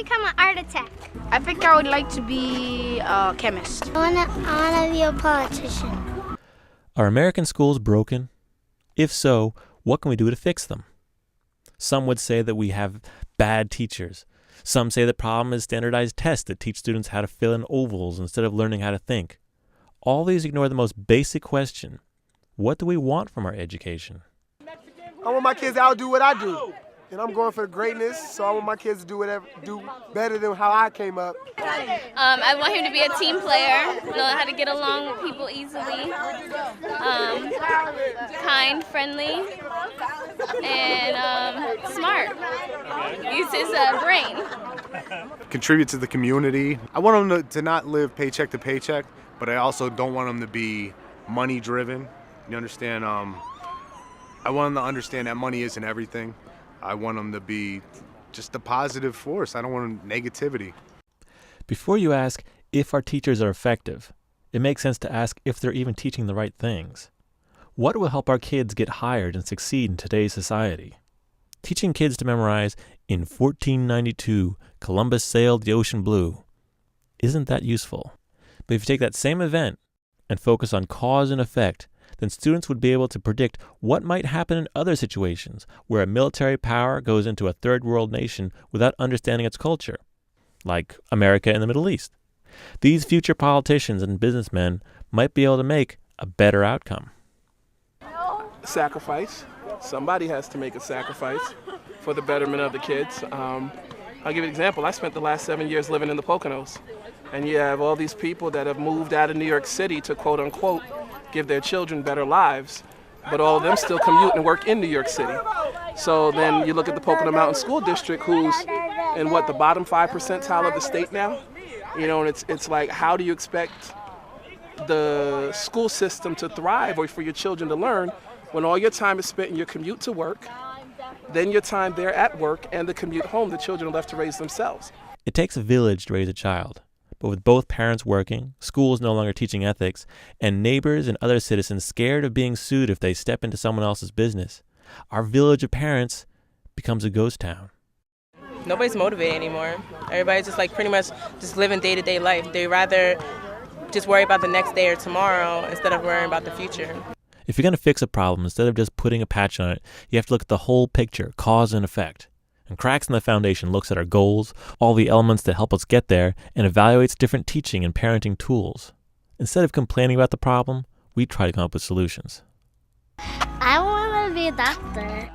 become an architect. I think I would like to be a chemist. I wanna be a politician. Are American schools broken? If so, what can we do to fix them? Some would say that we have bad teachers. Some say the problem is standardized tests that teach students how to fill in ovals instead of learning how to think. All these ignore the most basic question: what do we want from our education? I want my kids to outdo what I do. And I'm going for greatness, so I want my kids to do better than how I came up. I want him to be a team player, know how to get along with people easily, kind, friendly, and smart. Use his brain. Contribute to the community. I want them to not live paycheck to paycheck, but I also don't want them to be money driven. You understand? I want them to understand that money isn't everything. I want them to be just a positive force. I don't want negativity. Before you ask if our teachers are effective, it makes sense to ask if they're even teaching the right things. What will help our kids get hired and succeed in today's society? Teaching kids to memorize, "In 1492, Columbus sailed the ocean blue," isn't that useful? But if you take that same event and focus on cause and effect, then students would be able to predict what might happen in other situations where a military power goes into a third world nation without understanding its culture, like America and the Middle East. These future politicians and businessmen might be able to make a better outcome. Sacrifice. Somebody has to make a sacrifice for the betterment of the kids. I'll give you an example. I spent the last 7 years living in the Poconos, and you have all these people that have moved out of New York City to quote unquote give their children better lives, but all of them still commute and work in New York City. So then you look at the Pocono Mountain School District, who's in the bottom 5 percentile of the state now. And it's like, how do you expect the school system to thrive or for your children to learn when all your time is spent in your commute to work, then your time there at work, and the commute home, the children are left to raise themselves. It takes a village to raise a child. But with both parents working, schools no longer teaching ethics, and neighbors and other citizens scared of being sued if they step into someone else's business, our village of parents becomes a ghost town. Nobody's motivated anymore. Everybody's just pretty much just living day-to-day life. They rather just worry about the next day or tomorrow instead of worrying about the future. If you're going to fix a problem, instead of just putting a patch on it, you have to look at the whole picture, cause and effect. And Cracks in the Foundation looks at our goals, all the elements that help us get there, and evaluates different teaching and parenting tools. Instead of complaining about the problem, we try to come up with solutions. I want to be a doctor.